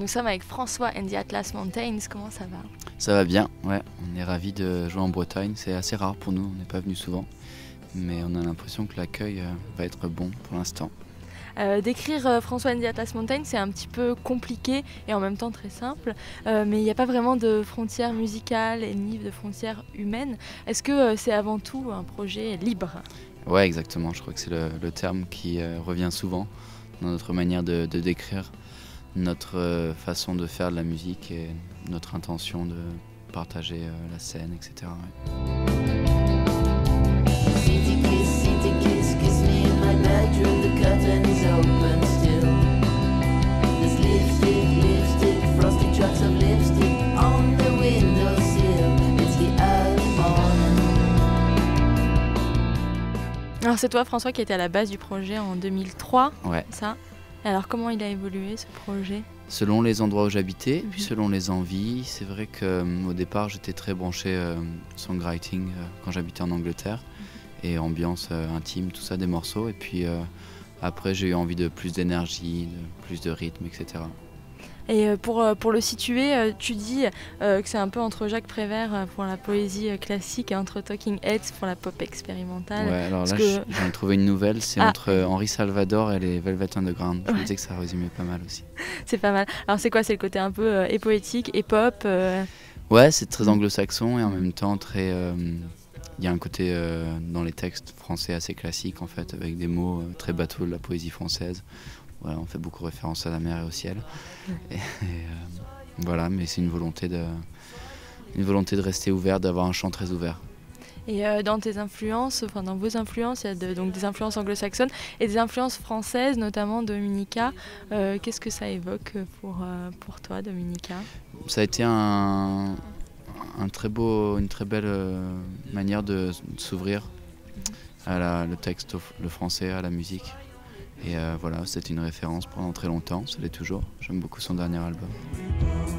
nous sommes avec François and the Atlas Mountains, comment ça va? Ça va bien, ouais. On est ravis de jouer en Bretagne. C'est assez rare pour nous, on n'est pas venu souvent. Mais on a l'impression que l'accueil va être bon pour l'instant. Décrire François and the Atlas Mountains, c'est un petit peu compliqué et en même temps très simple. Mais il n'y a pas vraiment de frontières musicales et ni de frontières humaines. Est-ce que c'est avant tout un projet libre? Ouais, exactement. Je crois que c'est le terme qui revient souvent dans notre manière de décrire notre façon de faire de la musique et notre intention de partager la scène, etc. Ouais. Kiss me in my bedroom, the curtain is open still. There's lipstick, frosty drops of lipstick on the windowsill. It's the early morning. Alors c'est toi François qui était à la base du projet en 2003, Ouais. ça. Et alors comment il a évolué ce projet? Selon les endroits où j'habitais, puis selon les envies, c'est vrai qu'au départ j'étais très branché songwriting quand j'habitais en Angleterre et ambiance intime, tout ça, des morceaux. Et puis après j'ai eu envie de plus d'énergie, de plus de rythme, etc. Et pour le situer, tu dis que c'est un peu entre Jacques Prévert pour la poésie classique et entre Talking Heads pour la pop expérimentale. Ouais, alors là que... j'en ai trouvé une nouvelle, c'est entre Henri Salvador et les Velvet Underground. Je me disais que ça résumait pas mal aussi. C'est pas mal. Alors c'est quoi? C'est le côté un peu et poétique et pop Ouais, c'est très anglo-saxon et en même temps très... Il y a un côté dans les textes français assez classique en fait, avec des mots très bateaux de la poésie française. Voilà, on fait beaucoup référence à la mer et au ciel. Voilà, mais c'est une volonté de rester ouvert, d'avoir un chant très ouvert. Et dans tes influences, enfin dans vos influences, il y a donc des influences anglo-saxonnes et des influences françaises, notamment Dominica. Qu'est-ce que ça évoque pour toi, Dominica? Ça a été une très belle manière de s'ouvrir à le texte, le français, à la musique. Et voilà, c'était une référence pendant très longtemps, ça l'est toujours. J'aime beaucoup son dernier album.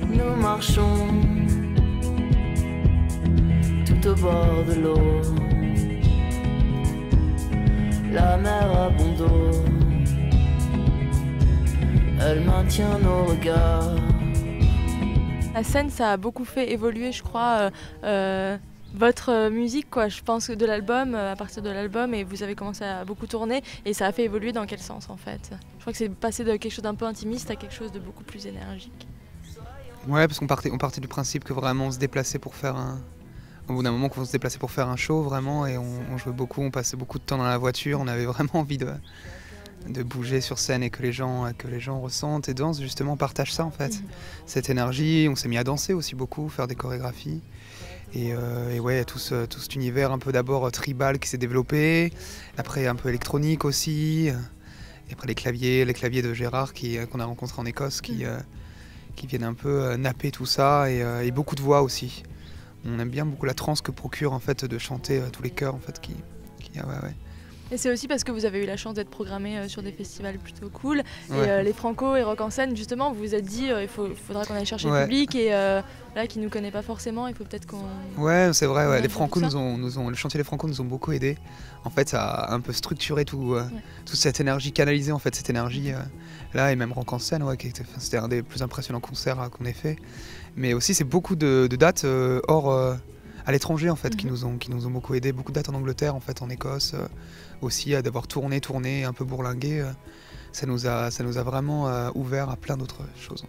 Nous marchons tout au bord de l'eau. La mer a bon dos. Elle maintient nos regards. La scène, ça a beaucoup fait évoluer, je crois, votre musique, quoi. Je pense que de l'album, à partir de l'album, et vous avez commencé à beaucoup tourner, et ça a fait évoluer dans quel sens en fait? Je crois que c'est passé de quelque chose d'un peu intimiste à quelque chose de beaucoup plus énergique. Ouais, parce qu'on partait du principe que vraiment on se déplaçait pour faire au bout d'un moment qu'on se déplaçait pour faire un show vraiment, et on jouait beaucoup, on passait beaucoup de temps dans la voiture, on avait vraiment envie de bouger sur scène et que les gens ressentent et dansent, justement, partagent ça en fait. Cette énergie, on s'est mis à danser aussi beaucoup, faire des chorégraphies. Et ouais, tout cet univers un peu d'abord tribal qui s'est développé, après un peu électronique aussi, et après les claviers de Gérard qu'on a rencontré en Écosse qui viennent un peu napper tout ça, et beaucoup de voix aussi. On aime bien beaucoup la trance que procure en fait de chanter tous les chœurs en fait ouais. Et c'est aussi parce que vous avez eu la chance d'être programmé sur des festivals plutôt cool. Ouais. Et les Franco et Rock en scène, justement, vous vous êtes dit il faudra qu'on aille chercher le public. Et là, qui ne nous connaît pas forcément, il faut peut-être qu'on... Ouais, c'est vrai, ouais. Les Franco le chantier des Franco nous ont beaucoup aidés. En fait, ça a un peu structuré toute cette énergie, canalisée en fait, cette énergie là, et même Rock en scène, ouais, c'était un des plus impressionnants concerts qu'on ait fait. Mais aussi, c'est beaucoup de dates hors... à l'étranger en fait, qui nous ont beaucoup aidé, beaucoup de dates en Angleterre, en fait, en Écosse, aussi d'avoir tourné, un peu bourlingué, ça nous a vraiment ouvert à plein d'autres choses.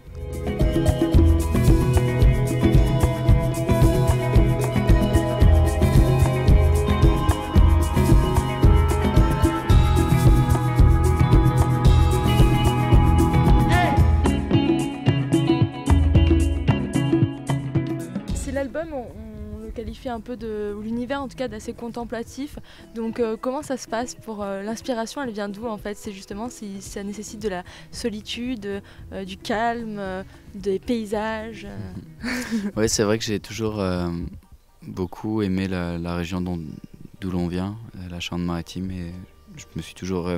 C'est l'album, on le qualifie un peu ou l'univers en tout cas d'assez contemplatif. Donc comment ça se passe pour l'inspiration? Elle vient d'où en fait? C'est justement si ça nécessite de la solitude, du calme, des paysages. Ouais, c'est vrai que j'ai toujours beaucoup aimé la région d'où l'on vient, la Charente-Maritime, et je me suis toujours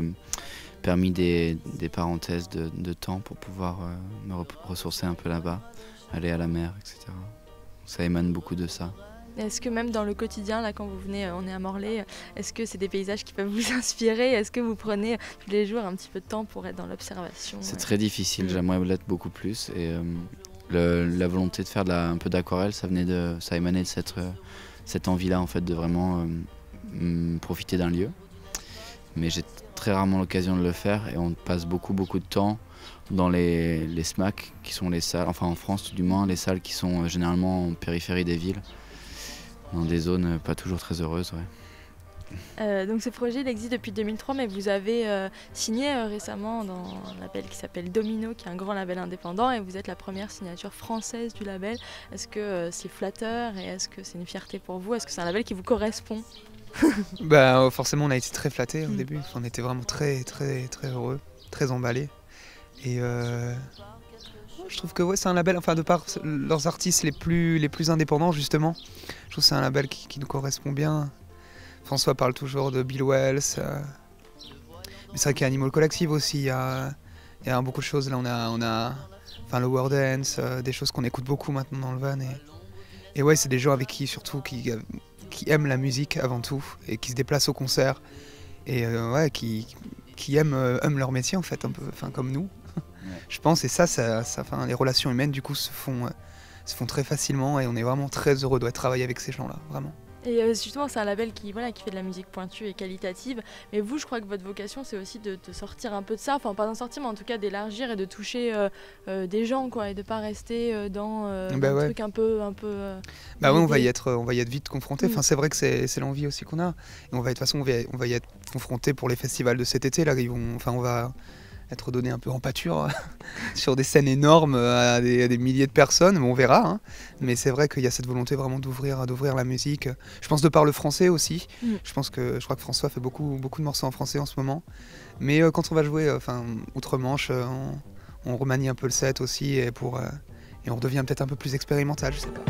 permis des parenthèses de temps pour pouvoir me ressourcer un peu là-bas, aller à la mer, etc. Ça émane beaucoup de ça. Est-ce que même dans le quotidien, là, quand vous venez, on est à Morlaix, est-ce que c'est des paysages qui peuvent vous inspirer? Est-ce que vous prenez tous les jours un petit peu de temps pour être dans l'observation? C'est très difficile, j'aimerais l'être beaucoup plus. Et la volonté de faire un peu d'aquarelle, ça émanait de cette envie-là, en fait, de vraiment profiter d'un lieu. Mais j'ai très rarement l'occasion de le faire et on passe beaucoup de temps dans les SMAC, qui sont les salles, enfin en France tout du moins, les salles qui sont généralement en périphérie des villes, dans des zones pas toujours très heureuses. Ouais. Donc ce projet il existe depuis 2003, mais vous avez signé récemment dans un label qui s'appelle Domino, qui est un grand label indépendant, et vous êtes la première signature française du label. Est-ce que c'est flatteur et est-ce que c'est une fierté pour vous? Est-ce que c'est un label qui vous correspond? Bah, forcément, on a été très flattés au début. On était vraiment très heureux, très emballés. Et je trouve que ouais, c'est un label, enfin de par leurs artistes les plus indépendants justement, je trouve que c'est un label qui nous correspond bien. François parle toujours de Bill Wells, mais c'est vrai qu'il y a Animal Collective aussi, il y a beaucoup de choses. Là on a enfin, le World Dance, des choses qu'on écoute beaucoup maintenant dans le van. Et ouais, c'est des gens avec qui surtout qui aiment la musique avant tout et qui se déplacent au concert et ouais, qui aiment leur métier en fait, un peu, enfin comme nous. Je pense, et ça les relations humaines du coup se font très facilement et on est vraiment très heureux de travailler avec ces gens-là, vraiment. Et justement, c'est un label qui fait de la musique pointue et qualitative. Mais vous, je crois que votre vocation, c'est aussi de sortir un peu de ça. Enfin, pas d'en sortir, mais en tout cas d'élargir et de toucher des gens, quoi, et de pas rester dans un truc un peu. Bah oui, on va y être vite confronté. Enfin, c'est vrai que c'est l'envie aussi qu'on a. Et de toute façon, on va y être confronté pour les festivals de cet été. Là, on va être donné un peu en pâture sur des scènes énormes à des milliers de personnes, mais on verra. Hein. Mais c'est vrai qu'il y a cette volonté vraiment d'ouvrir la musique. Je pense de par le français aussi. Je crois que François fait beaucoup de morceaux en français en ce moment. Mais quand on va jouer outre-Manche, on remanie un peu le set aussi et on redevient peut-être un peu plus expérimental, je sais pas.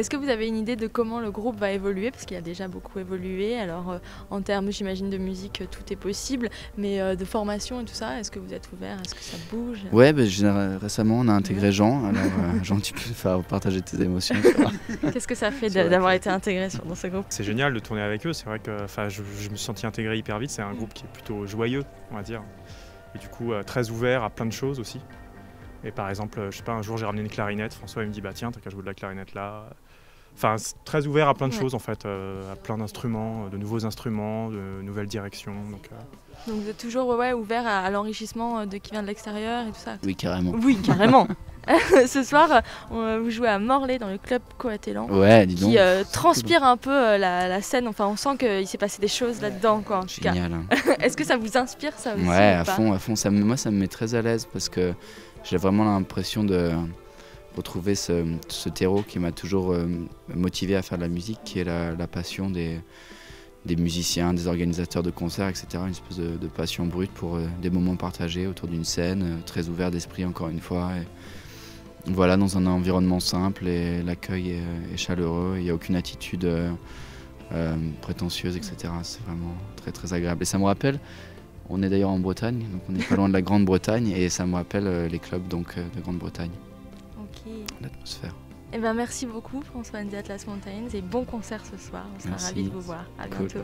Est-ce que vous avez une idée de comment le groupe va évoluer? Parce qu'il a déjà beaucoup évolué. Alors en termes, j'imagine, de musique, tout est possible. Mais de formation et tout ça, est-ce que vous êtes ouvert? Est-ce que ça bouge? Ouais, récemment on a intégré Jean. Alors Jean, tu peux faire partager tes émotions. Qu'est-ce que ça fait d'avoir été intégré dans ce groupe? C'est génial de tourner avec eux. C'est vrai que je me suis senti intégré hyper vite. C'est un groupe qui est plutôt joyeux, on va dire. Et du coup très ouvert à plein de choses aussi. Et par exemple, je sais pas, un jour j'ai ramené une clarinette. François il me dit bah tiens, t'as qu'à jouer de la clarinette là. Enfin, c'est très ouvert à plein de choses en fait, à plein d'instruments, de nouveaux instruments, de nouvelles directions. Donc vous êtes toujours ouvert à l'enrichissement de qui vient de l'extérieur et tout ça? Oui, carrément. Oui, carrément. Ce soir, vous jouez à Morlaix dans le club Coatelan, qui transpire un peu la scène. Enfin, on sent qu'il s'est passé des choses là-dedans, quoi. En tout cas. Génial. Est-ce que ça vous inspire ça aussi? Ouais, à fond. Moi, ça me met très à l'aise parce que j'ai vraiment l'impression de retrouver ce terreau qui m'a toujours motivé à faire de la musique, qui est la passion des musiciens, des organisateurs de concerts, etc. Une espèce de passion brute pour des moments partagés autour d'une scène, très ouvert d'esprit encore une fois. Et voilà, dans un environnement simple et l'accueil est chaleureux, il n'y a aucune attitude prétentieuse, etc. C'est vraiment très très agréable. Et ça me rappelle, on est d'ailleurs en Bretagne, donc on n'est pas loin de la Grande-Bretagne, et ça me rappelle les clubs de Grande-Bretagne. L'atmosphère. Eh ben, merci beaucoup François and the Atlas Mountains et bon concert ce soir. On sera ravis de vous voir. À bientôt.